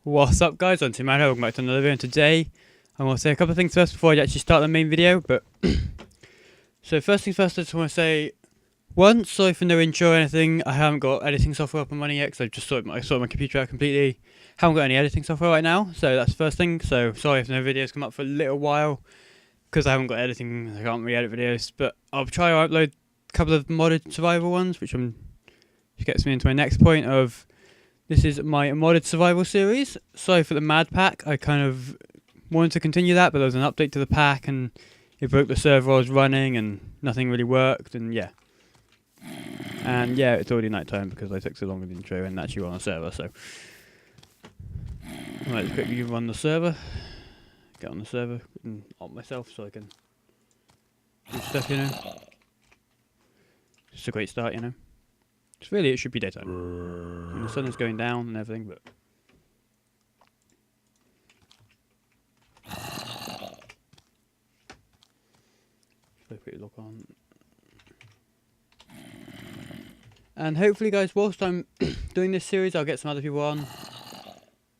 What's up guys, Untamemadman, welcome back to another video, and today I want to say a couple of things first before I actually start the main video, but so first things first, I just want to say, one, sorry for no intro or anything. I haven't got editing software up and running yet because I just sorted my computer out completely. Haven't got any editing software right now, so that's the first thing. So sorry if no videos come up for a little while because I haven't got editing, I can't re-edit videos, but I'll try to upload a couple of modded survival ones, which gets me into my next point of, this is my modded survival series. Sorry for the MadPack, I kind of wanted to continue that, but there was an update to the pack and it broke the server I was running and nothing really worked, and yeah. And yeah, it's already night time because I took so long with the intro and actually run on a server, so. Alright, let's quickly run the server. Get on the server and opt myself so I can do stuff, you know. It's a great start, you know. Really, it should be daytime. And the sun is going down and everything, but so quickly look on. And hopefully, guys, whilst I'm doing this series, I'll get some other people on.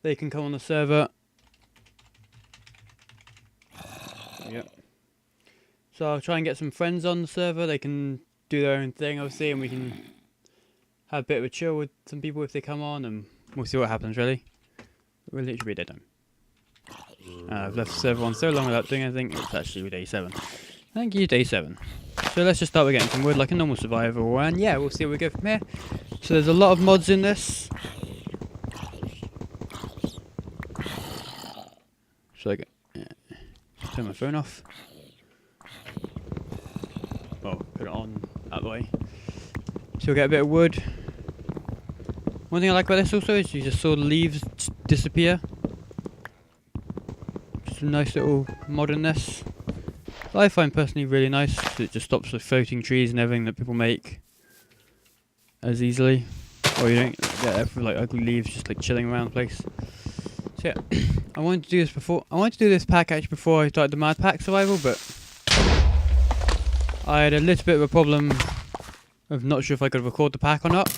They can come on the server. Yep. So I'll try and get some friends on the server. They can do their own thing, obviously, and we can have a bit of a chill with some people if they come on, and we'll see what happens, really. Really, it should be daytime. I've left the server on so long without doing anything, it's actually day 7. Thank you, day 7. So let's just start with getting some wood like a normal survival, and yeah, we'll see where we go from here. So there's a lot of mods in this. So I turn my phone off. Oh, put it on that way. So we'll get a bit of wood. One thing I like about this also is you just saw the leaves disappear. Just a nice little mod in this. That I find personally really nice, because it just stops the floating trees and everything that people make as easily. Or you don't get like ugly leaves just like chilling around the place. So yeah, I wanted to do this before. I wanted to do this pack actually before I started the MadPack survival, but I had a little bit of a problem of not sure if I could record the pack or not.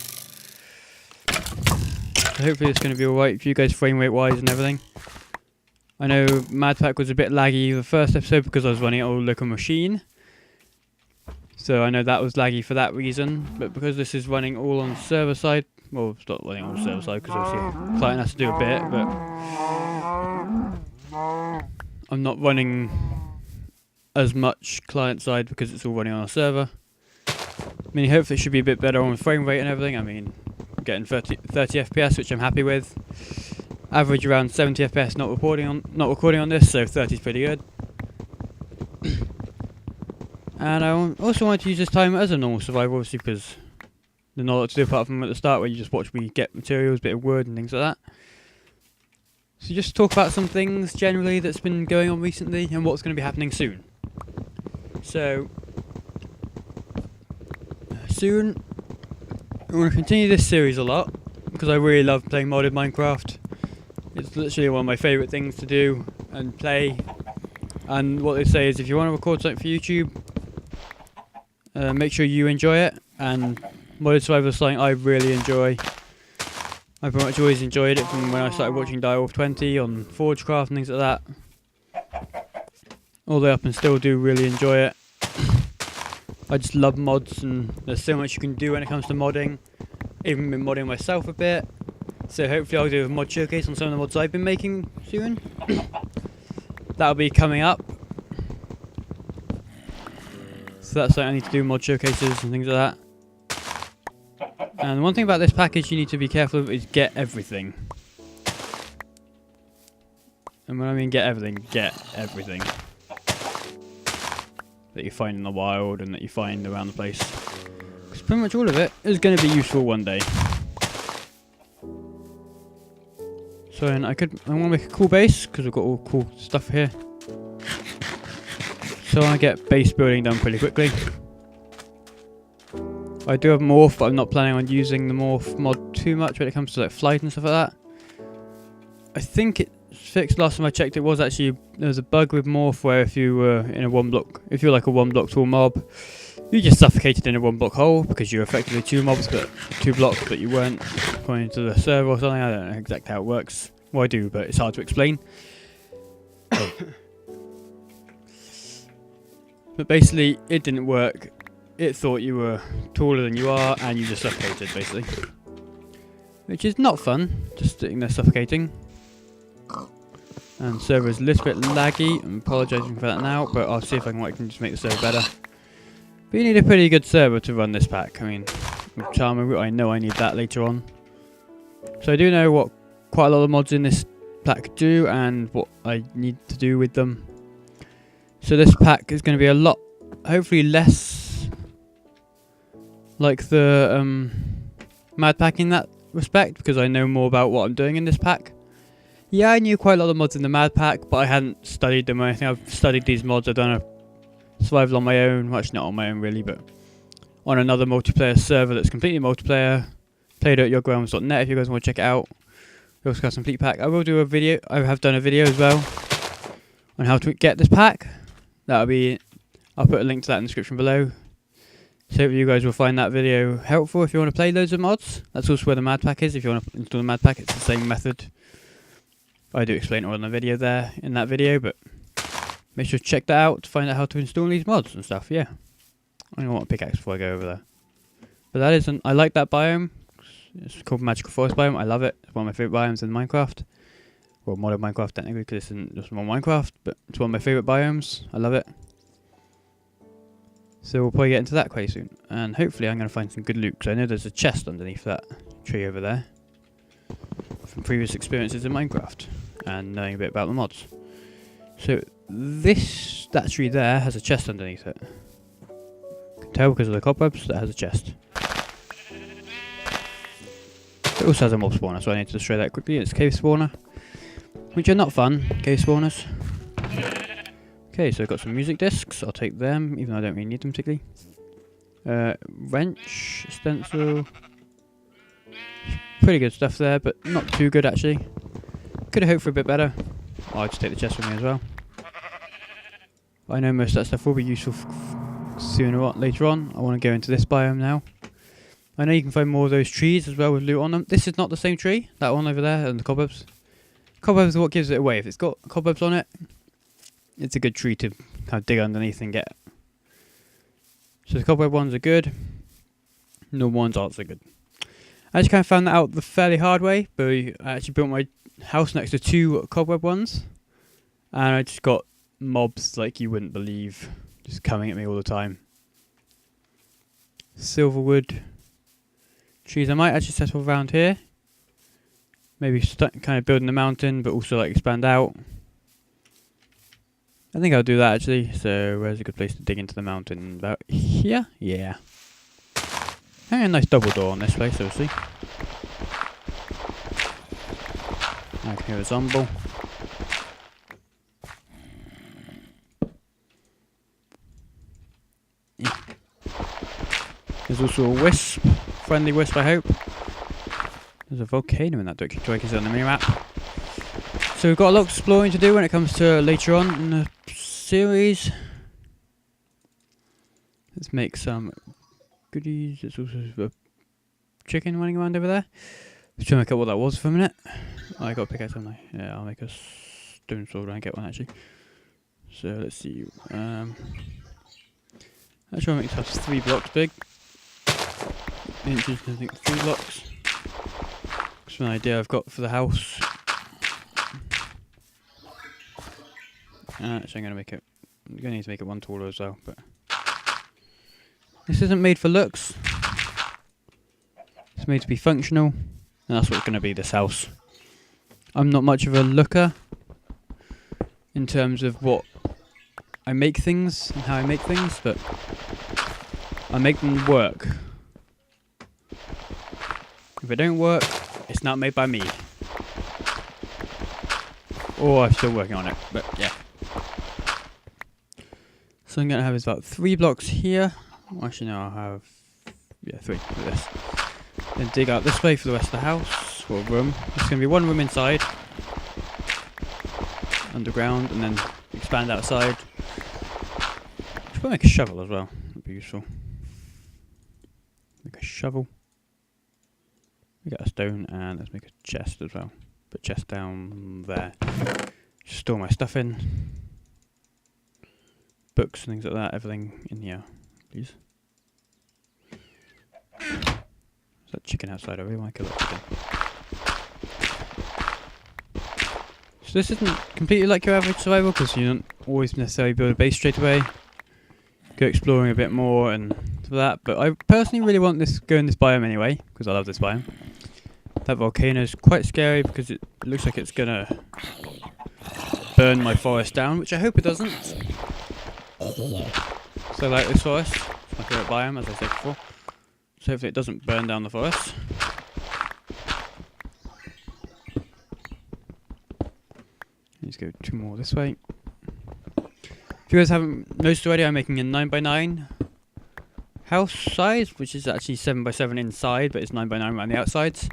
So hopefully it's going to be alright for you guys frame rate wise and everything. I know MadPack was a bit laggy the first episode because I was running it on a local machine. So I know that was laggy for that reason, but because this is running all on the server side, well, it's not running on the server side because obviously the client has to do a bit, but I'm not running as much client side because it's all running on a server. I mean, hopefully it should be a bit better on frame rate and everything. I mean, I'm getting 30 FPS, which I'm happy with. Average around 70 FPS, not recording on this, so 30 is pretty good. And I also wanted to use this time as a normal survival, obviously, because there's not a lot to do apart from at the start where you just watch me get materials, bit of wood and things like that. So just talk about some things generally that's been going on recently and what's going to be happening soon. So soon I'm going to continue this series a lot because I really love playing modded Minecraft. It's literally one of my favourite things to do and play. And what they say is if you want to record something for YouTube, make sure you enjoy it. And modded survival is something I really enjoy. I pretty much always enjoyed it from when I started watching Direwolf 20 on Forgecraft and things like that. All the way up and still do really enjoy it. I just love mods and there's so much you can do when it comes to modding. Even been modding myself a bit. So hopefully I'll do a mod showcase on some of the mods I've been making soon. That'll be coming up. So that's something I need to do, mod showcases and things like that. And one thing about this package you need to be careful of is get everything. And when I mean get everything that you find in the wild and that you find around the place. Because pretty much all of it is going to be useful one day. So and I want to make a cool base because we've got all cool stuff here. So I get base building done pretty quickly. I do have morph, but I'm not planning on using the morph mod too much when it comes to like flight and stuff like that. I think it's fixed. Last time I checked, it was actually there was a bug with morph where if you were in a if you're like a 1-block tall mob, you just suffocated in a 1-block hole because you're effectively 2 blocks, but you weren't according to the server or something. I don't know exactly how it works. Well, I do, but it's hard to explain. But basically, it didn't work. It thought you were taller than you are, and you just suffocated, basically. Which is not fun, just sitting there suffocating. And server is a little bit laggy. I'm apologising for that now, but I'll see if I can just make the server better. But you need a pretty good server to run this pack. I mean, with Charmer Root, I know I need that later on. So I do know what quite a lot of mods in this pack do, and what I need to do with them. So this pack is going to be a lot, hopefully less like the MadPack in that respect, because I know more about what I'm doing in this pack. Yeah, I knew quite a lot of mods in the MadPack, but I hadn't studied them or anything. I've studied these mods. I've done a survival on my own. Well, actually not on my own really, but on another multiplayer server that's completely multiplayer. Played at yogscast.net if you guys want to check it out. Yogscast Complete pack. I will do a video. I have done a video as well on how to get this pack. That'll be. I'll put a link to that in the description below. So hopefully you guys will find that video helpful if you want to play loads of mods. That's also where the MadPack is. If you want to install the MadPack, it's the same method. I do explain it all in the video there, in that video, but make sure to check that out to find out how to install these mods and stuff, yeah. I don't want a pickaxe before I go over there. But that isn't, I like that biome. It's called Magical Forest biome, I love it. It's one of my favourite biomes in Minecraft. Well, modern Minecraft technically, because it's isn't just more Minecraft, but it's one of my favourite biomes. I love it. So we'll probably get into that quite soon. And hopefully I'm going to find some good loot, because I know there's a chest underneath that tree over there. From previous experiences in Minecraft. And knowing a bit about the mods. So that tree there has a chest underneath it. You can tell because of the cobwebs that has a chest. It also has a mob spawner, so I need to destroy that quickly. It's cave spawner, which are not fun, cave spawners. Okay, so I've got some music discs. I'll take them, even though I don't really need them particularly. Wrench, stencil. Pretty good stuff there, but not too good actually. Could have hoped for a bit better. I'll just take the chest with me as well. I know most of that stuff will be useful sooner or later on. I want to go into this biome now. I know you can find more of those trees as well with loot on them. This is not the same tree. That one over there and the cobwebs. Cobwebs are what gives it away. If it's got cobwebs on it, it's a good tree to kind of dig underneath and get. So the cobweb ones are good. Normal ones aren't so good. I just kind of found that out the fairly hard way, but I actually built my house next to two cobweb ones, and I just got mobs like you wouldn't believe just coming at me all the time. Silverwood trees. I might actually settle around here. Maybe kind of building the mountain, but also like expand out. I think I'll do that actually. So where's a good place to dig into the mountain? About here? Yeah. And a nice double door on this place, obviously. I can hear a zombie. Yeah. There's also a wisp. Friendly wisp, I hope. There's a volcano in that direction. So I can see on the mini-map. So we've got a lot of exploring to do when it comes to later on in the series. Let's make some goodies. There's also a chicken running around over there. Let's try and work out what that was for a minute. Oh, I got a pickaxe, haven't I? Yeah, I'll make a stone sword when I get one actually. So let's see. Actually, I'll make this house 3 blocks big. Inches, I think 3 blocks. That's an idea I've got for the house. Actually, I'm gonna make it. I'm gonna need to make it one taller as well, but this isn't made for looks. It's made to be functional, and that's what it's gonna be. This house. I'm not much of a looker in terms of what I make things and how I make things, but I make them work. If it don't work, it's not made by me. Or I'm still working on it, but yeah. So I'm going to have about 3 blocks here. Well, actually no, I'll have 3 for this. Then dig out this way for the rest of the house, or room. There's going to be 1 room inside, underground, and then expand outside. Should probably make a shovel as well, that'd be useful. Make a shovel. We got a stone, and let's make a chest as well. Put chest down there. Just store my stuff in. Books and things like that, everything in here, please. Is that chicken outside? I really want to kill that chicken. So this isn't completely like your average survival, because you don't always necessarily build a base straight away. Go exploring a bit more and stuff like that, but I personally really want this go in this biome anyway, because I love this biome. That volcano is quite scary because it looks like it's gonna burn my forest down, which I hope it doesn't. So I like this forest, it's my favourite biome, as I said before. So hopefully it doesn't burn down the forest. Let's go 2 more this way. If you guys haven't noticed already, I'm making a 9x9 house size, which is actually 7x7 inside, but it's 9x9 around the outsides,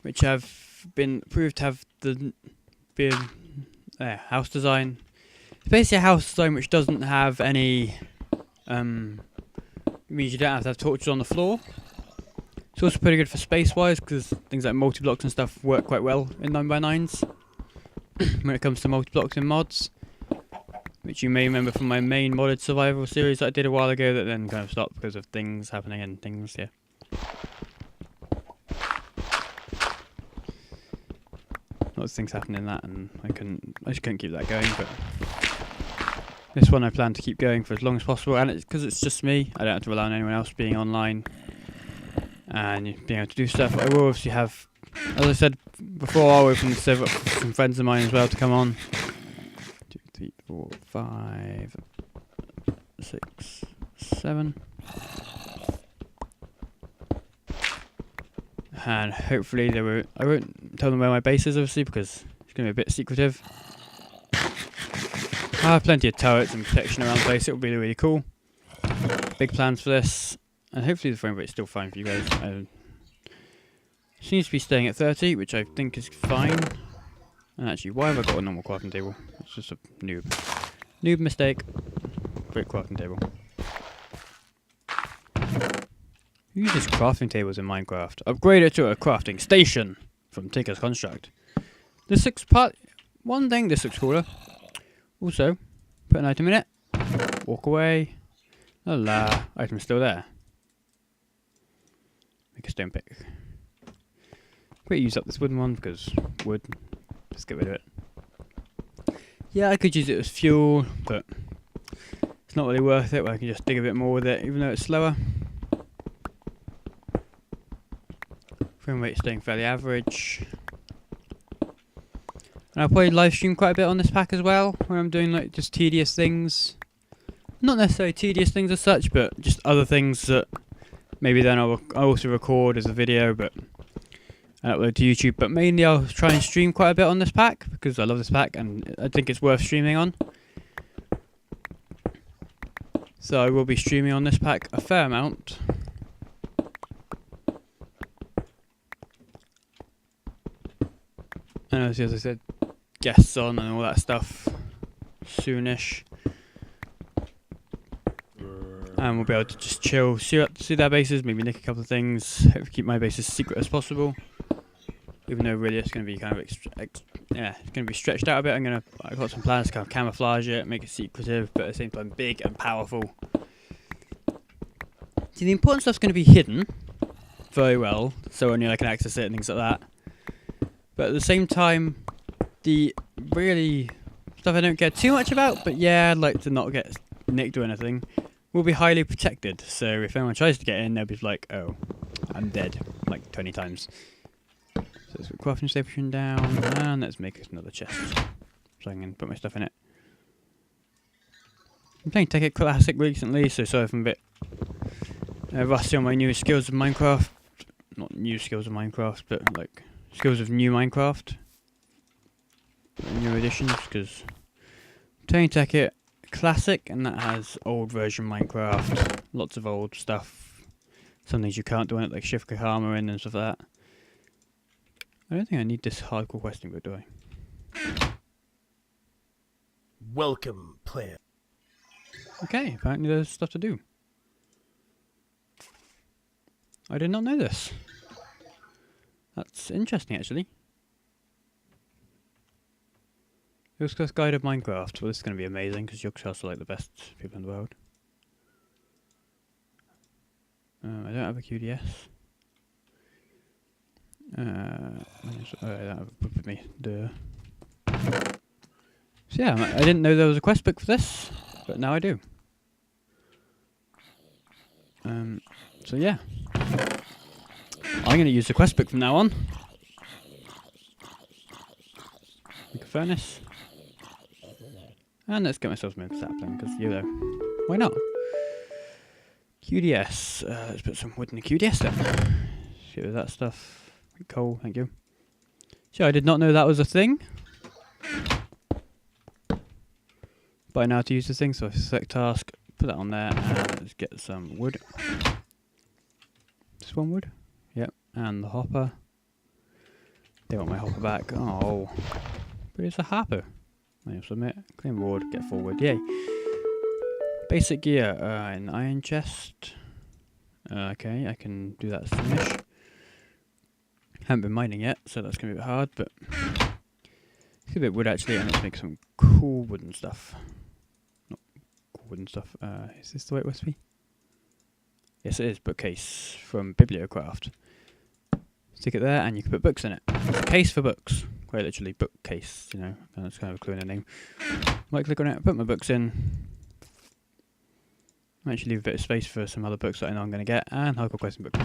which have been proved to have the house design. It's basically a house design which doesn't have any. It means you don't have to have torches on the floor. It's also pretty good for space-wise, because things like multi-blocks and stuff work quite well in 9x9s when it comes to multi-blocks in mods, which you may remember from my main modded survival series that I did a while ago that then kind of stopped because of things happening and things, yeah. Lots of things happened in that, and I just couldn't keep that going, but this one I plan to keep going for as long as possible, and it's because it's just me. I don't have to rely on anyone else being online and being able to do stuff. I will obviously have, as I said before, I'll open the server up for some friends of mine as well to come on. 2, 3, 4, 5, 6, 7. And hopefully I won't tell them where my base is, obviously, because it's going to be a bit secretive. I have plenty of turrets and protection around the place. It will be really cool. Big plans for this, and hopefully the frame rate is still fine for you guys. Seems to be staying at 30, which I think is fine. And actually, why have I got a normal crafting table? It's just a noob mistake. Great crafting table. Who uses crafting tables in Minecraft? Upgrade it to a crafting station from Tinker's Construct. This looks one thing, this looks cooler. Also, put an item in it. Walk away. La, item's still there. Make a stone pick. Quick use up this wooden one because wood. Just get rid of it. Yeah, I could use it as fuel, but it's not really worth it. Where I can just dig a bit more with it, even though it's slower. Frame rate staying fairly average. And I'll probably live stream quite a bit on this pack as well, where I'm doing like just tedious things. Not necessarily tedious things as such, but just other things that maybe then I'll also record as a video, but upload to YouTube. But mainly I'll try and stream quite a bit on this pack, because I love this pack and I think it's worth streaming on. So I will be streaming on this pack a fair amount. And as I said, guests on and all that stuff soonish. And we'll be able to just chill, see their bases, maybe nick a couple of things, hopefully keep my base as secret as possible. Even though really it's going to be kind of it's going to be stretched out a bit. I've got some plans to kind of camouflage it, make it secretive, but at the same time big and powerful. See, the important stuff's going to be hidden very well, so only I can access it and things like that. But at the same time, the really stuff I don't care too much about, but yeah, I'd like to not get nicked or anything, will be highly protected. So if anyone tries to get in, they'll be like, oh, I'm dead, like 20 times. So let's put crafting station down, and let's make another chest so I can put my stuff in it. I'm playing Take It Classic recently, so sorry if I'm a bit rusty on my new skills of Minecraft. Not new skills of Minecraft, but like skills of new Minecraft. New editions, because I'm playing Take It Classic, and that has old version Minecraft, lots of old stuff, some things you can't do on it, like shift click armor in and stuff like that. I don't think I need this hardcore questing book, do I? Welcome, player. Okay, apparently there's stuff to do. I did not know this. That's interesting, actually. Yogscast Guide of Minecraft. Well, this is going to be amazing because Yogscasts are like the best people in the world. I don't have a QDS. I don't have a book with me. Duh. So yeah, I didn't know there was a quest book for this, but now I do. So yeah. I'm going to use the quest book from now on. Make a furnace. And let's get myself some sapling, because, you know, why not? QDS. Let's put some wood in the QDS then. Get rid of that stuff. Coal, thank you. So I did not know that was a thing. But I know how to use the thing, so I select task, put that on there, and let's get some wood. Just one wood? Yep, and the hopper. They want my hopper back. Oh, but it's a hopper. I submit, claim reward, get forward, yay. Basic gear, an iron chest. Okay, I can do that soonish. Haven't been mining yet, so that's going to be a bit hard, but it's a bit wood actually, and let's make some cool wooden stuff. Not cool wooden stuff, is this the way it must be? Yes it is, bookcase from Bibliocraft. Stick it there and you can put books in it. It's a case for books. Quite literally, bookcase, you know, that's kind of a clue in the name. Might click on it, put my books in. Might actually leave a bit of space for some other books that I know I'm going to get, and hardcore question book.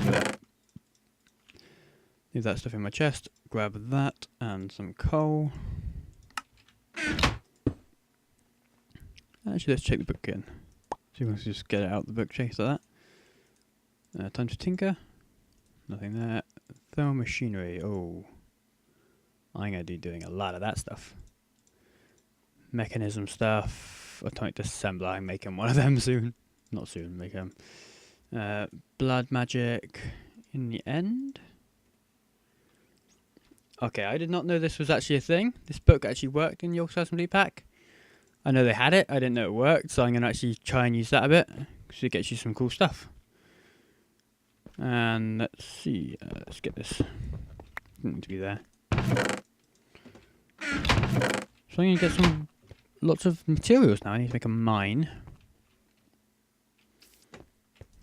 Leave that stuff in my chest, grab that, and some coal. Actually, let's check the book again. So you can just get it out the bookcase like that. Time to tinker. Nothing there. Thermal machinery, oh. I'm going to be doing a lot of that stuff. Mechanism stuff, atomic disassembler, I'm making one of them soon. Not soon, make them. Blood magic in the end. Okay, I did not know this was actually a thing. This book actually worked in Yogscast Complete pack. I know they had it, I didn't know it worked, so I'm going to actually try and use that a bit. Because it gets you some cool stuff. And let's see, let's get this. Doesn't need to be there. So I'm going to get some lots of materials now. I need to make a mine.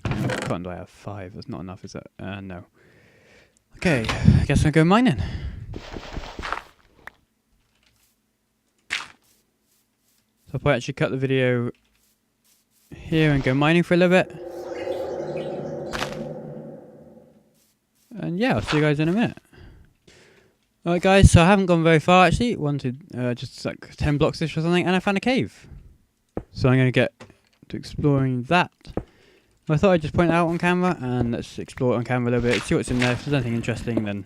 How much cotton do I have? 5. That's not enough, is it? No. Okay, I guess I'll go mining. So I'll probably actually cut the video here and go mining for a little bit. And yeah, I'll see you guys in a minute. Alright guys, so I haven't gone very far actually. Wanted just like 10 blocks ish or something, and I found a cave. So I'm going to get to exploring that. I thought I'd just point it out on camera, and let's explore it on camera a little bit, see what's in there. If there's anything interesting, then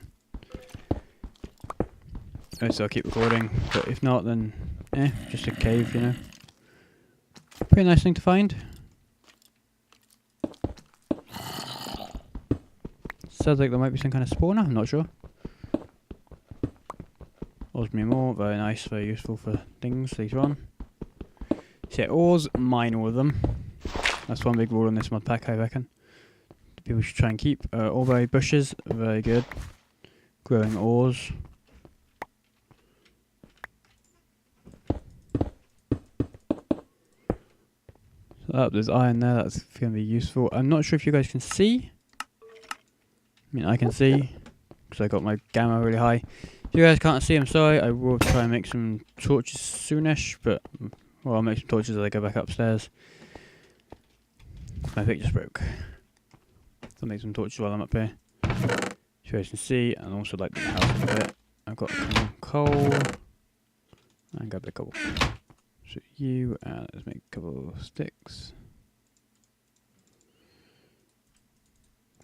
I'll keep recording. But if not, then just a cave, you know. Pretty nice thing to find. Sounds like there might be some kind of spawner, I'm not sure. Osmium ore, very nice, very useful for things later on. So yeah, ores, mine all of them. That's one big rule in this mod pack, I reckon. People should try and keep. All very bushes, very good. Growing ores. So there's iron there, that's going to be useful. I'm not sure if you guys can see. I mean, I can see, because I got my gamma really high. If you guys can't see, I'm sorry. I will try and make some torches soonish, but well, I'll make some torches as I go back upstairs. My pick just broke. So I'll make some torches while I'm up here. So you guys can see, and also like the house a bit. I've got some coal. And grab a couple. So you, let's make a couple of sticks.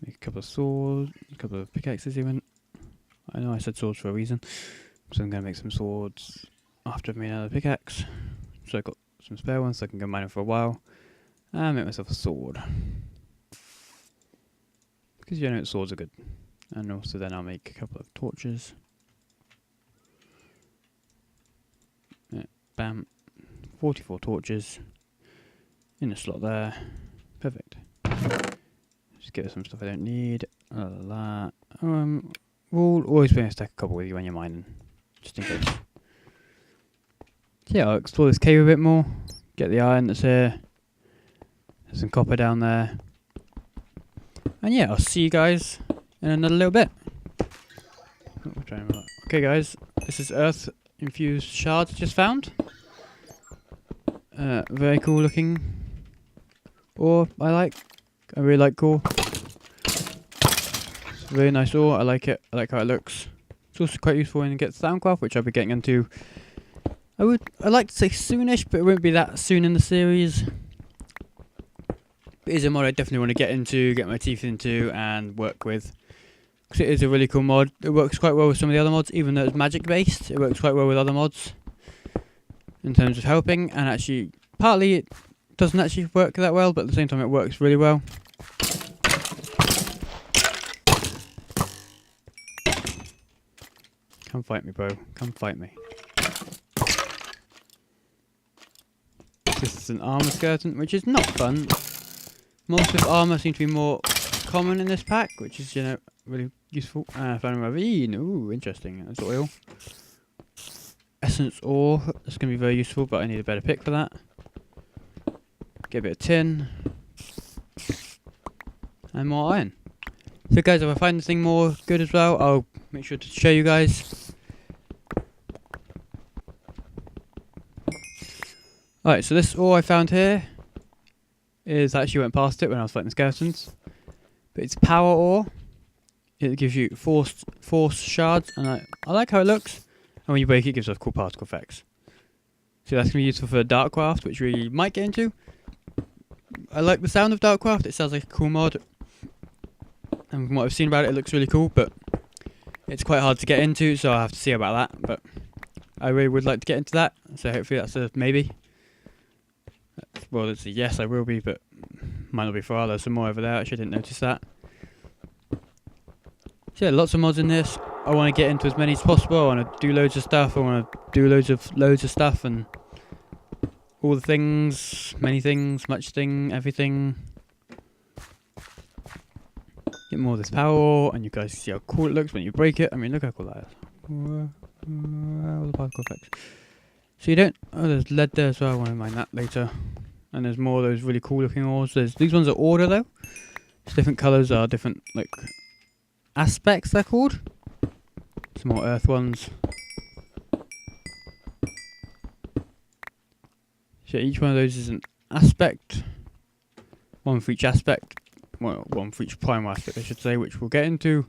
Make a couple of swords, a couple of pickaxes even. I know I said swords for a reason. So I'm going to make some swords after I've made another pickaxe. So I've got some spare ones so I can go mining for a while. And make myself a sword. Because you know swords are good. And also then I'll make a couple of torches. Yeah, bam. 44 torches. In a slot there. Perfect. Just get some stuff I don't need. We'll always bring a stack a couple with you when you're mining. Just in case. So yeah, I'll explore this cave a bit more. Get the iron that's here. There's some copper down there. And yeah, I'll see you guys in another little bit. Okay guys, this is earth infused shards just found. Very cool looking ore, I really like ore. It's a very nice ore, I like it, I like how it looks. It's also quite useful when you get Soundcraft, which I'll be getting into. I'd like to say soonish, but it won't be that soon in the series. It is a mod I definitely want to get into, get my teeth into, and work with. Because it is a really cool mod. It works quite well with some of the other mods, even though it's magic based. It works quite well with other mods in terms of helping, and actually, partly it doesn't actually work that well, but at the same time it works really well. Come fight me, bro. Come fight me. This is an armor skeleton, which is not fun. Most of armor seem to be more common in this pack, which is, you know, really useful. I found a ravine. Ooh, interesting. That's oil. Essence ore. That's going to be very useful, but I need a better pick for that. Get a bit of tin. And more iron. So guys, if I find this thing more good as well, I'll make sure to show you guys. Alright, so this ore I found here is, I actually went past it when I was fighting the skeletons. But it's power ore. It gives you force shards, and I like how it looks. And when you break it, it gives off cool particle effects. So that's going to be useful for Darkcraft, which we might get into. I like the sound of Darkcraft, it sounds like a cool mod. And from what I've seen about it, it looks really cool, but it's quite hard to get into, so I'll have to see about that. But I really would like to get into that, so hopefully that's a maybe. Well, it's a yes, I will be, but might not be for a while. There's some more over there, actually I didn't notice that. So yeah, lots of mods in this. I want to get into as many as possible. I want to do loads of stuff. I want to do loads of stuff, and all the things, many things, much thing, everything. Get more of this power ore, and you guys see how cool it looks when you break it. I mean, look how cool that is. All the particle effects. So you don't. Oh, there's lead there as well. I want to mine that later. And there's more of those really cool looking ores. These ones are order though. It's different colours are different like aspects. They're called. Some more earth ones. So each one of those is an aspect. One for each aspect. Well, one for each primal aspect, I should say, which we'll get into.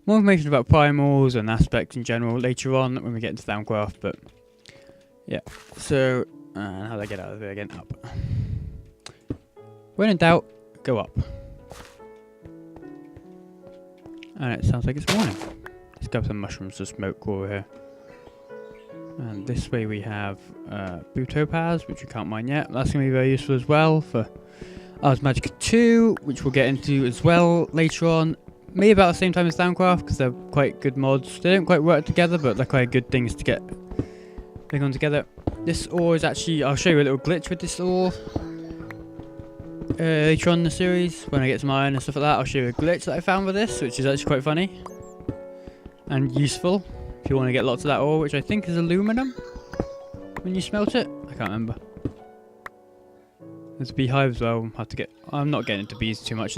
More information about primals and aspects in general later on when we get into Soundcraft, but yeah. So, how do I get out of there again? Up. When in doubt, go up. And it sounds like it's morning. Let's grab some mushrooms to smoke over here. And this way we have blue topaz, which we can't mine yet. That's going to be very useful as well for Ars Magica 2, which we'll get into as well later on. Maybe about the same time as Soundcraft, because they're quite good mods. They don't quite work together, but they're quite good things to get big on together. This ore is actually, I'll show you a little glitch with this ore later on in the series. When I get some iron and stuff like that, I'll show you a glitch that I found with this, which is actually quite funny and useful if you want to get lots of that ore, which I think is aluminum when you smelt it. I can't remember. There's a beehive as well. I'm not getting into bees too much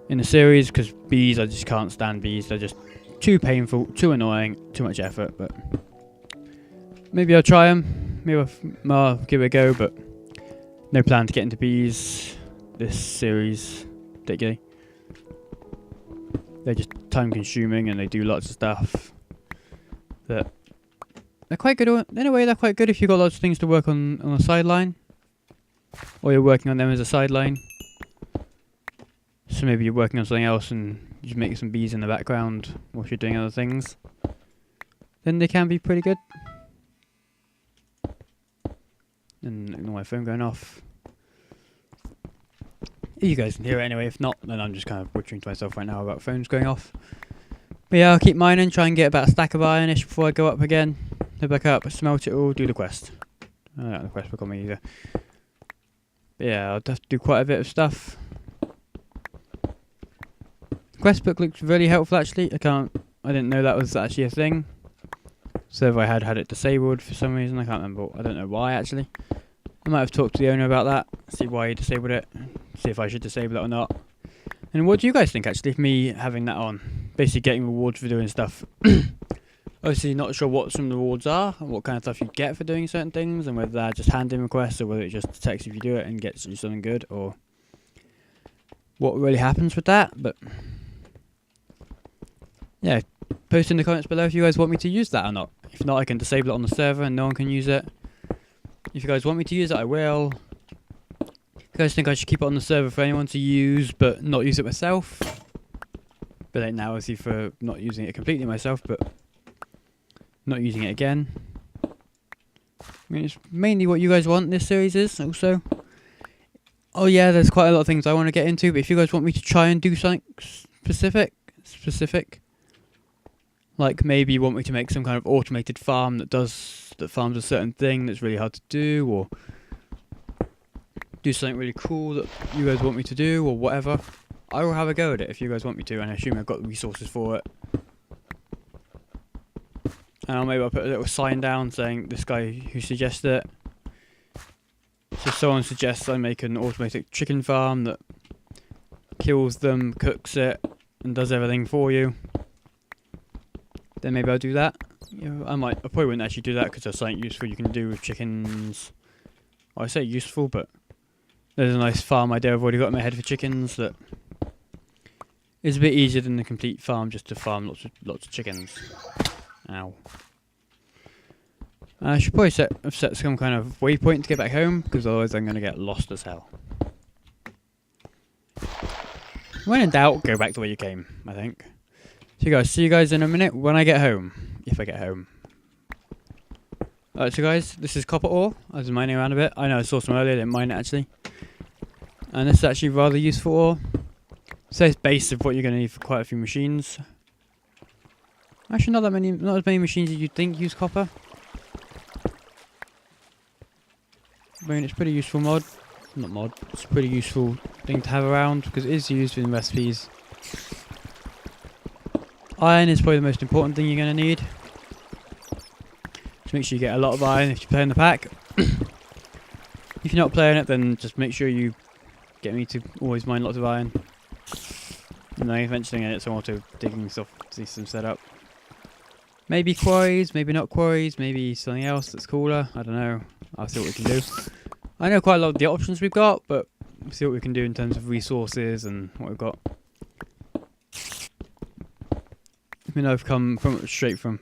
in the series, because bees, I just can't stand bees. They're just too painful, too annoying, too much effort. But maybe I'll try them. Maybe I'll give it a go. But no plan to get into bees this series, particularly. They're just time consuming and they do lots of stuff that they're quite good in a way. They're quite good if you've got lots of things to work on the sideline, or you're working on them as a sideline. So maybe you're working on something else and you make some bees in the background whilst you're doing other things. Then they can be pretty good. And ignore my phone going off. You guys can hear it anyway. If not, then I'm just kind of butchering to myself right now about phones going off. But yeah, I'll keep mining, try and get about a stack of ironish before I go up again. Head back up, smelt it all, do the quest. I don't have the quest book on me either. But yeah, I'll have to do quite a bit of stuff. The quest book looks really helpful actually. I didn't know that was actually a thing. server I had it disabled for some reason. I can't remember. I don't know why actually. I might have talked to the owner about that, see why he disabled it, see if I should disable it or not. And what do you guys think actually of me having that on? Basically getting rewards for doing stuff. Obviously not sure what some of the rewards are, and what kind of stuff you get for doing certain things, and whether they're just hand-in requests, or whether it just detects if you do it and gets you something good, or what really happens with that. But yeah, post in the comments below if you guys want me to use that or not. If not, I can disable it on the server and no one can use it. If you guys want me to use it, I will. If you guys think I should keep it on the server for anyone to use, but not use it myself. But like now, obviously, for not using it completely myself, but not using it again. I mean, it's mainly what you guys want this series is, also. Oh yeah, there's quite a lot of things I want to get into, but if you guys want me to try and do something specific, like maybe you want me to make some kind of automated farm that farms a certain thing that's really hard to do, or do something really cool that you guys want me to do, or whatever, I will have a go at it if you guys want me to, and I assume I've got the resources for it. And maybe I'll put a little sign down saying this guy who suggested it. So if someone suggests I make an automated chicken farm that kills them, cooks it, and does everything for you, then maybe I'll do that. You know, I probably wouldn't actually do that because there's something useful you can do with chickens. Well, I say useful, but there's a nice farm idea I've already got in my head for chickens that is a bit easier than the complete farm, just to farm lots of chickens. Ow. I should probably set some kind of waypoint to get back home, because otherwise I'm going to get lost as hell. When in doubt, go back the way you came, I think. So guys, see you guys in a minute when I get home. If I get home. Alright, so guys, this is copper ore. I was mining around a bit. I know I saw some earlier, I didn't mine it actually. And this is actually rather useful ore. So it's base of what you're going to need for quite a few machines. Actually, not as many machines as you'd think use copper. I mean, it's a pretty useful it's a pretty useful thing to have around, because it is used in recipes. Iron is probably the most important thing you're going to need. Just make sure you get a lot of iron if you play in the pack. If you're not playing it, then just make sure you get me to always mine lots of iron. And then eventually I get some auto digging stuff system set up. Maybe quarries, maybe not quarries, maybe something else that's cooler. I don't know. I'll see what we can do. I know quite a lot of the options we've got, but we'll see what we can do in terms of resources and what we've got. I mean, I've come straight from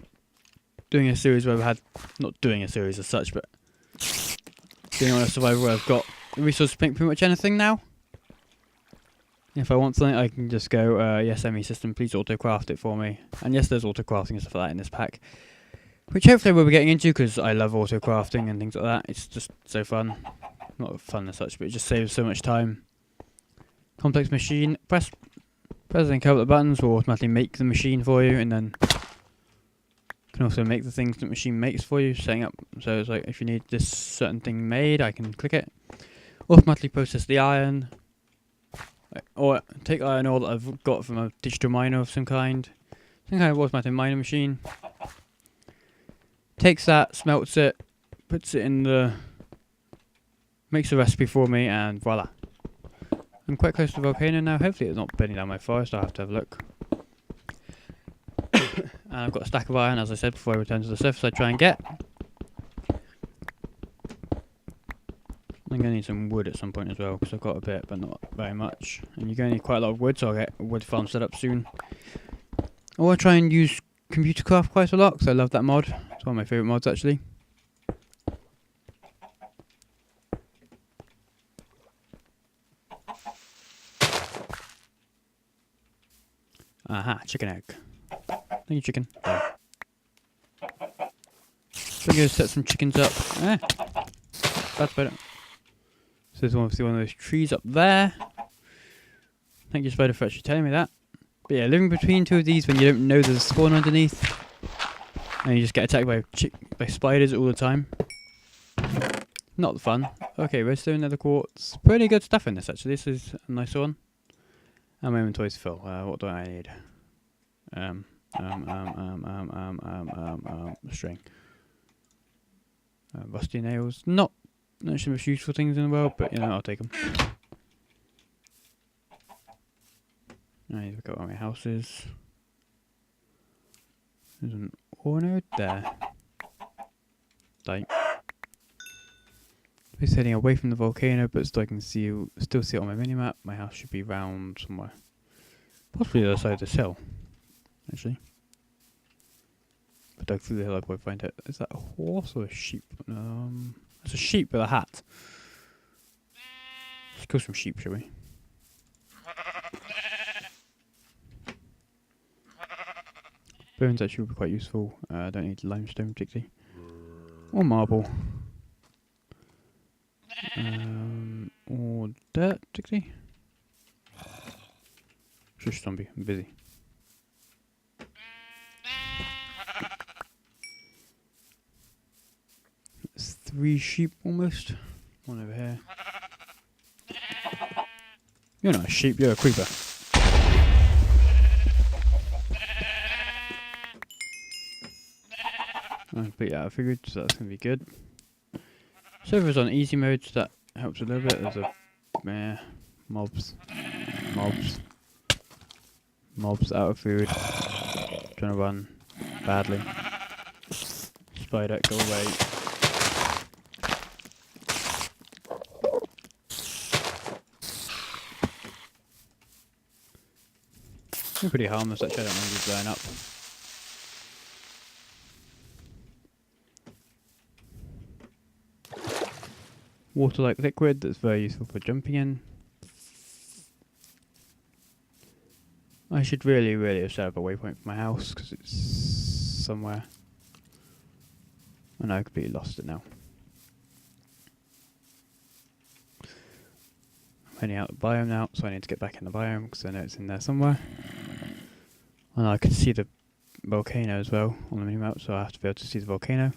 doing a series where I've had, not doing a series as such, but being on a survivor where I've got the resources to make pretty much anything now. If I want something, I can just go, yes, ME system, please auto-craft it for me. And yes, there's auto-crafting and stuff like that in this pack. Which hopefully we'll be getting into, because I love auto-crafting and things like that. It's just so fun. Not fun as such, but it just saves so much time. Complex machine. Press and cover the buttons will automatically make the machine for you, and then can also make the things that the machine makes for you, setting up. So it's like, if you need this certain thing made, I can click it. Automatically process the iron. Or take iron ore that I've got from a digital miner of some kind of automatic miner machine. Takes that, smelts it, puts it in makes a recipe for me, and voila. I'm quite close to the volcano now. Hopefully it's not burning down my forest. I'll have to have a look. And I've got a stack of iron, as I said, before I return to the surface I try and get. I'm going to need some wood at some point as well, because I've got a bit, but not very much. And you're going to need quite a lot of wood, so I'll get a wood farm set up soon. I want to try and use computer craft quite a lot, because I love that mod. It's one of my favourite mods, actually. Aha, chicken egg. Thank you, chicken. So I'm going to set some chickens up. That's better. So there's obviously one of those trees up there. Thank you, Spider, for actually telling me that. But yeah, living between two of these when you don't know there's a spawn underneath, and you just get attacked by spiders all the time. Not fun. Okay, redstone, nether quartz. Pretty good stuff in this, actually. This is a nice one. And my inventory's full. What do I need? String. Rusty nails. Not actually the most useful things in the world, but you know, I'll take them. I need to look at where my house is. There's an ore node there. Like, it's heading away from the volcano, but still I can still see it on my minimap. My house should be round somewhere. Possibly the other side of this hill, actually. If I dug through the hill, I could find it. Is that a horse or a sheep? It's a sheep with a hat. Let's kill some sheep, shall we? Bones actually would be quite useful. I don't need limestone particularly. Or marble. Or dirt particularly. Shush zombie, I'm busy. It's 3 sheep almost. One over here. You're not a sheep, you're a creeper. I complete that, I figured, so that's going to be good. Server's on easy mode, so that helps a little bit. There's a mobs out of food, trying to run badly. Spider, go away. They're pretty harmless actually, I don't mind you blowing up. Water-like liquid that's very useful for jumping in. I should really have set up a waypoint for my house because it's somewhere. And I completely lost it now. I'm heading out the biome now, so I need to get back in the biome because I know it's in there somewhere. And I can see the volcano as well on the minimap, so I have to be able to see the volcano.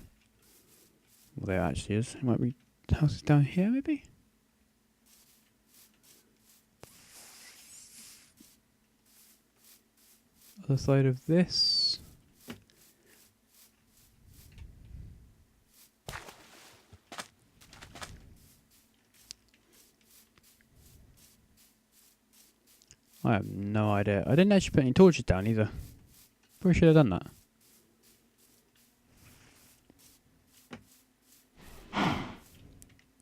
Well, there it actually is. It might be. The house is down here, maybe? Other side of this. I have no idea. I didn't actually put any torches down either. Probably should have done that.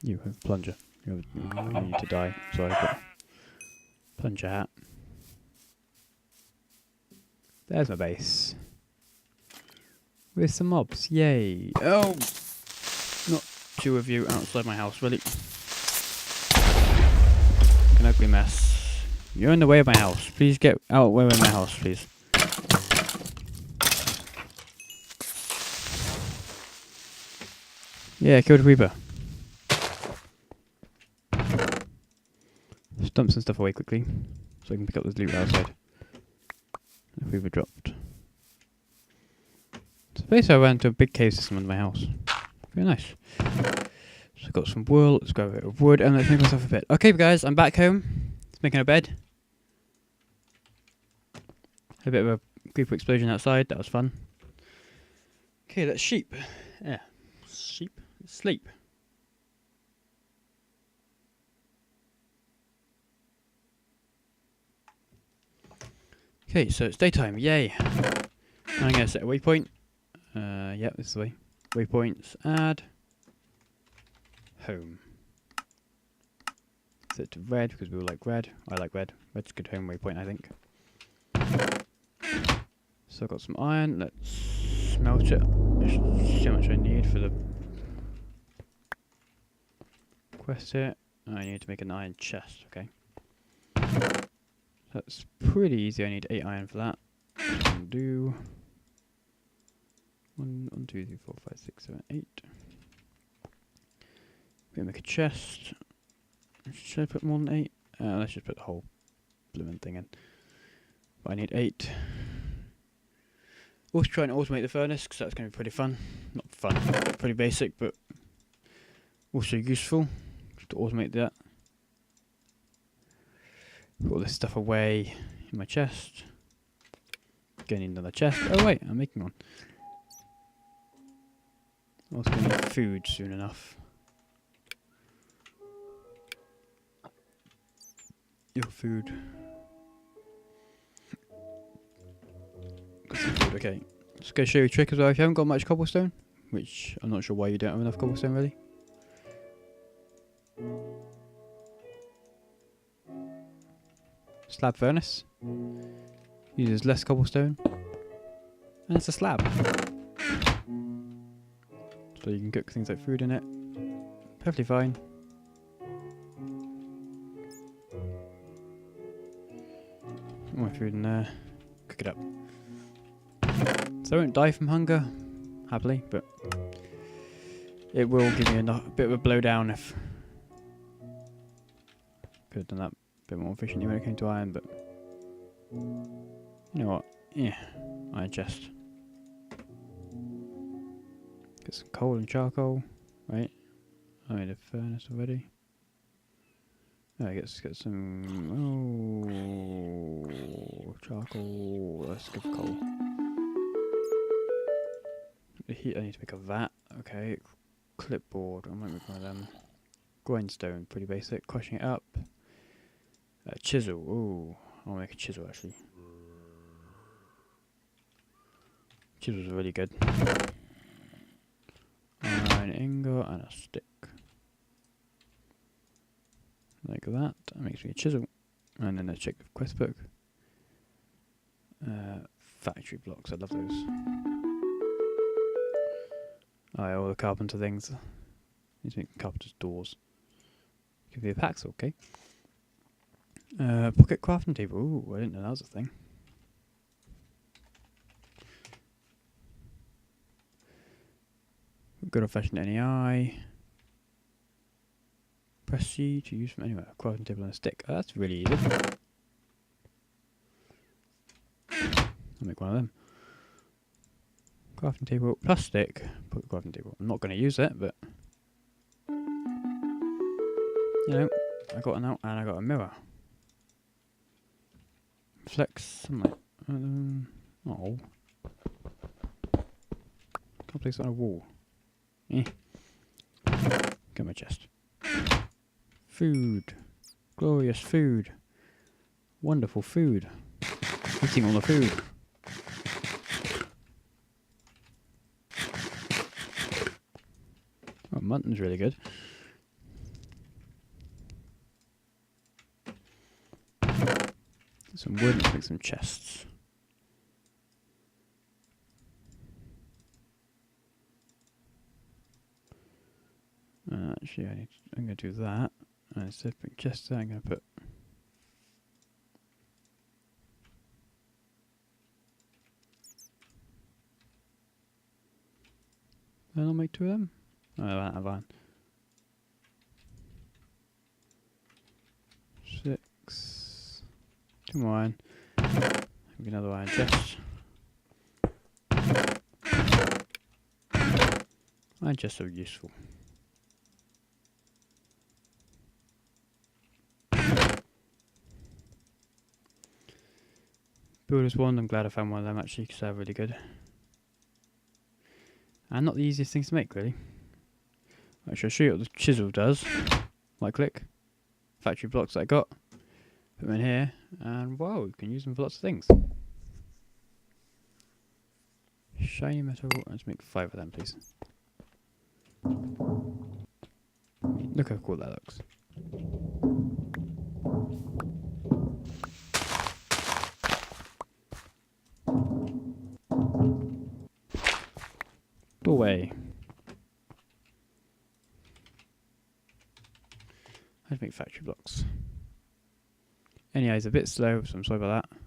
You have plunger. You need to die. Sorry, but plunger hat. There's my base. With some mobs. Yay. Oh! Not 2 of you outside my house, really. An ugly mess. You're in the way of my house. Please get out of the way of my house, please. Yeah, killed a creeper. Just dump some stuff away quickly, so I can pick up this loot outside. If we were dropped. So basically I went to a big cave system under my house. Very nice. So I've got some wool, let's grab a bit of wood, and let's make myself a bed. Okay guys, I'm back home. Let's making a bed. A bit of a creeper explosion outside, that was fun. Okay, that's sheep. Yeah. Sheep. Sleep. Okay, so it's daytime, yay! I'm going to set a waypoint. Yeah, this is the way. Waypoints, add. Home. Set to red because we all like red. I like red. Red's a good home waypoint, I think. So I've got some iron, let's smelt it. There's so much I need for the quest here. I need to make an iron chest, okay. That's pretty easy, I need 8 iron for that. Can do 1, 2, 3, 4, 5, 6, 7, 8. We're gonna make a chest. Should I put more than 8? Let's just put the whole blooming thing in. But I need 8. Also trying to automate the furnace, because that's going to be pretty fun. Not fun, pretty basic, but also useful to automate that. Put all this stuff away in my chest. Gonna need another chest. Oh wait, I'm making one. Also gonna need food soon enough. Your food. Got some food, okay. Just gonna show you a trick as well. If you haven't got much cobblestone, which I'm not sure why you don't have enough cobblestone really. Slab furnace. Uses less cobblestone. And it's a slab. So you can cook things like food in it. Perfectly fine. Put my food in there. Cook it up. So I won't die from hunger, happily, but it will give me a bit of a blowdown if... Could have done that a bit more efficiently when it came to iron, but... You know what? Yeah, iron chest. Get some coal and charcoal. Right. I made a furnace already. Oh, let's get some... Oh, charcoal. Let's give coal. The heat, I need to make a vat. Okay. Clipboard. I might make one of them. Grindstone. Pretty basic. Crushing it up. Chisel. Ooh. I'll make a chisel actually. Chisels are really good. An ingot and a stick. Like that. That makes me a chisel. And then I check the quest book. Factory blocks. I love those. Oh, all the carpenter things. Need to make carpenter's doors. Give me a packs, okay. Pocket crafting table. Ooh, I didn't know that was a thing. Good old fashioned NEI. Press C to use from anywhere. Crafting table and a stick. Oh, that's really easy. I'll make one of them. Crafting table plus stick. Pocket crafting table. I'm not going to use it, but you know, I got an out and I got a mirror. Flex sunlight. Oh. Can't place it on a wall. Get my chest. Food. Glorious food. Wonderful food. Eating all the food. Oh, mutton's really good. Some wood, let's make some chests. Actually, I'm going to do that. And instead of putting chests there, I'm going to put... Then I'll make two of them. Oh, I don't have iron. 6. 2 more iron. Make another iron chest. Iron chests are useful. Builder's wand, I'm glad I found one of them actually because they're really good. And not the easiest things to make really. Actually, I'll show you what the chisel does. Right click. Factory blocks that I got. Put them in here. And wow, you can use them for lots of things. Shiny metal. Let's make 5 of them please. Look how cool that looks. Doorway. I'd make factory blocks. NEI is a bit slow, so I'm sorry about that.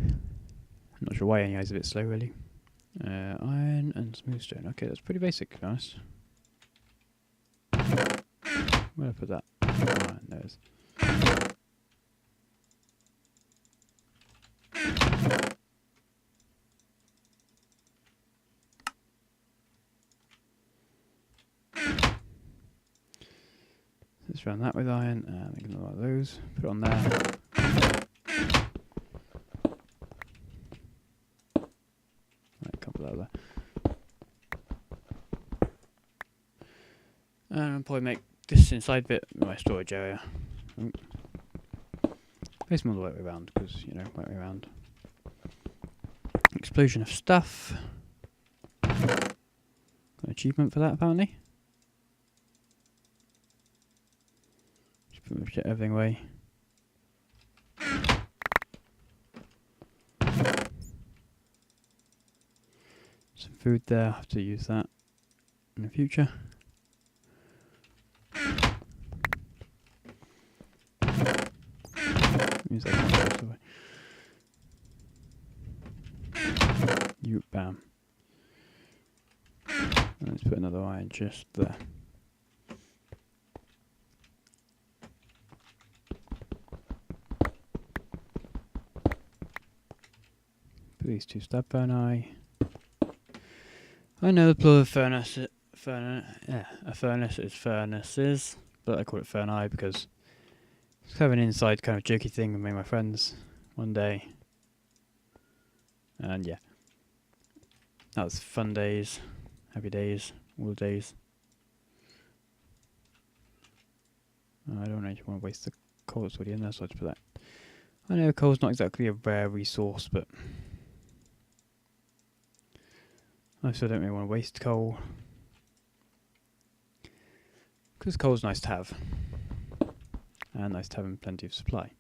I'm not sure why NEI is a bit slow, really. Iron and smooth stone. Okay, that's pretty basic, to be honest. Where did I put that? Iron, there it is. Let's run that with iron, make another one of those, put it on there. And I'll probably make this inside bit my storage area. Place them all the way around, because, you know, way around. Explosion of stuff. Got an achievement for that, apparently. Just pretty much get everything away. Some food there, I'll have to use that in the future. Use that one. You bam. And let's put another iron just there. Put these two stab burni. I know the plural of furnace, a furnace is furnaces, but I call it furni because it's kind of an inside kind of jokey thing with me and my friends one day. And yeah, that was fun days, happy days, all the days. I don't really want to waste the coal that's already in there, so I'll just put that. I know coal's not exactly a rare resource, but I still don't really want to waste coal, because coal's nice to have, and nice to have in plenty of supply.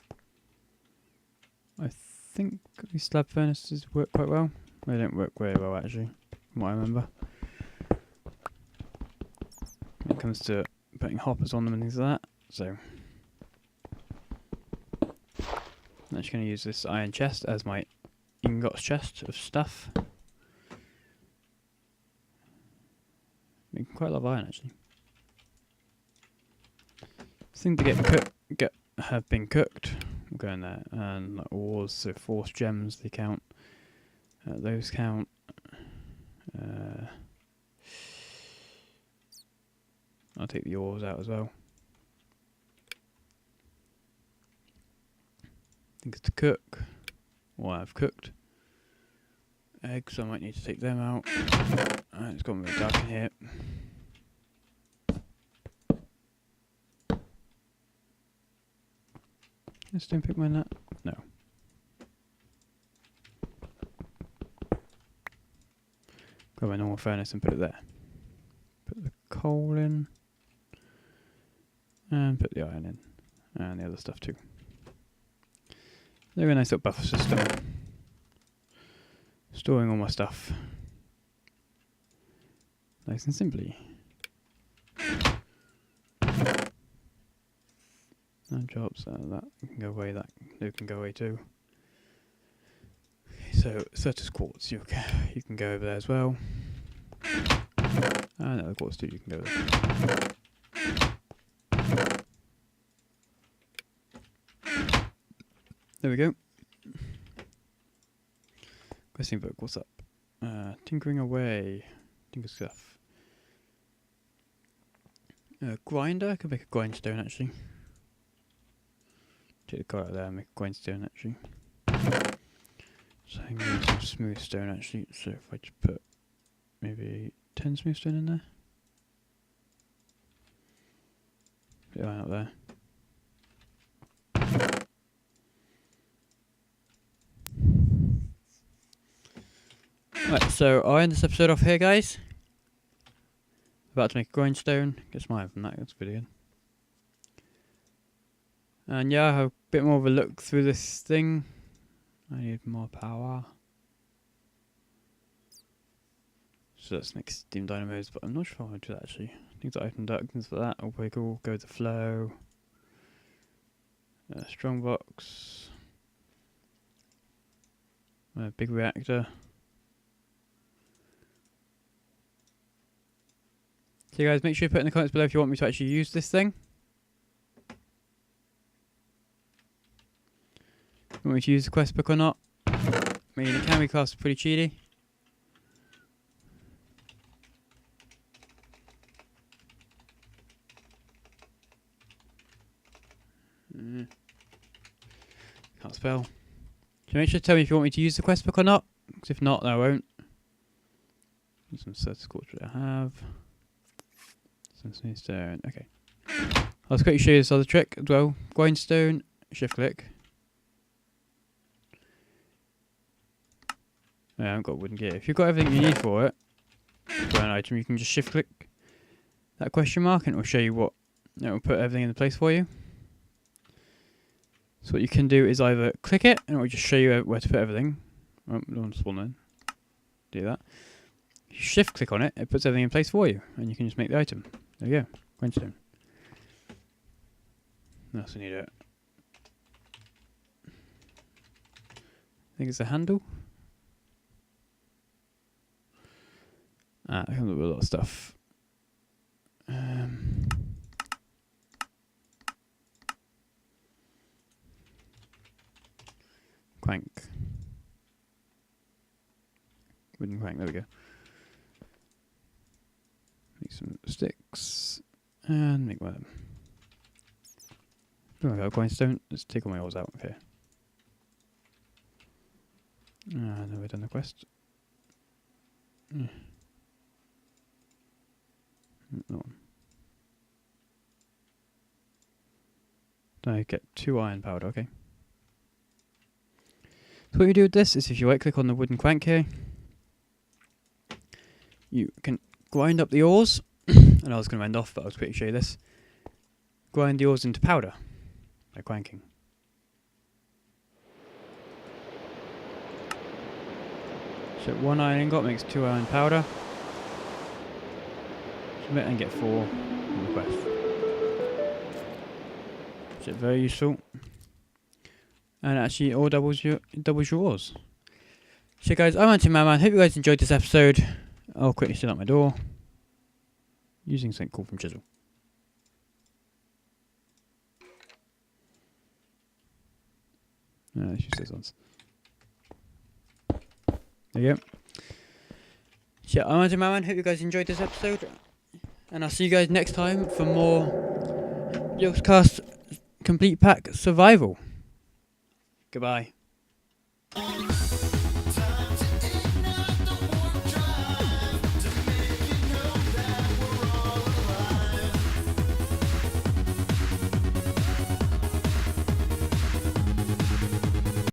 I think these slab furnaces work quite well. They don't work very well actually, from what I remember. When it comes to putting hoppers on them and things like that, so I'm actually going to use this iron chest as my ingots chest of stuff. Making quite a lot of iron actually. Things that have been cooked will go in there, and like ores, so force gems they count. Those count. I'll take the ores out as well. Things to cook. Well, I've cooked. Eggs, I might need to take them out. It's gone really dark in here. Can I stone pick mine that? No. Grab my normal furnace and put it there. Put the coal in. And put the iron in. And the other stuff too. They're a nice little buffer system. Storing all my stuff. Nice and simply. That drops that can go away, that can go away too. Okay, so Certus quartz, you can go over there as well. And other quartz too, you can go there. There we go. Questing book, what's up? Tinkering away. Tinker stuff. Grinder, I could make a grindstone actually. Take the car out there and make a grindstone actually. So I can get some smooth stone actually. So if I just put maybe 10 smooth stone in there. Put the iron up there. Right, so I'll end this episode off here, guys. About to make a grindstone. Get some iron from that, that's pretty good. And yeah, I have a bit more of a look through this thing. I need more power. So let's make steam dynamos, but I'm not sure how to do that actually. Things like open duct, things like that will be cool. Go with the flow. Strong box. Big reactor. So guys, make sure you put in the comments below if you want me to actually use this thing. You want me to use the quest book or not? I mean, it can be classed pretty cheaty. Can't spell. So make sure to tell me if you want me to use the quest book or not. Because if not, then I won't. Some certain scorch I have. Stone. Okay. I'll quickly show you this other trick as well. Grindstone, shift click. I haven't got wooden gear. If you've got everything you need for it, for an item, you can just shift click that question mark and it will show you what, it will put everything in place for you. So what you can do is either click it and it will just show you where to put everything. Oh, don't spawn then. Do that. If you shift click on it, it puts everything in place for you and you can just make the item. There you go. Grindstone. What else we need it? I think it's a handle. That comes up with a lot of stuff. Crank. Wooden crank, there we go. Make some sticks. And make one of them. Oh, I got a grindstone. Let's take all my ores out. Okay. No, we've done the quest. No. I get 2 iron powder, okay. So what you do with this is if you right click on the wooden crank here, you can grind up the ores, and I was going to end off, but I'll quickly show you this. Grind the ores into powder by cranking. So 1 iron ingot makes 2 iron powder. Submit and get 4 on the quest. So very useful. And actually it all doubles your ores. So guys, I'm Untamemadman. Hope you guys enjoyed this episode. I'll quickly set up my door using something cool from Chisel. No, let's use those ones. There you go. So I'm Untamemadman. Hope you guys enjoyed this episode. And I'll see you guys next time for more Yogscast Complete Pack Survival. Goodbye.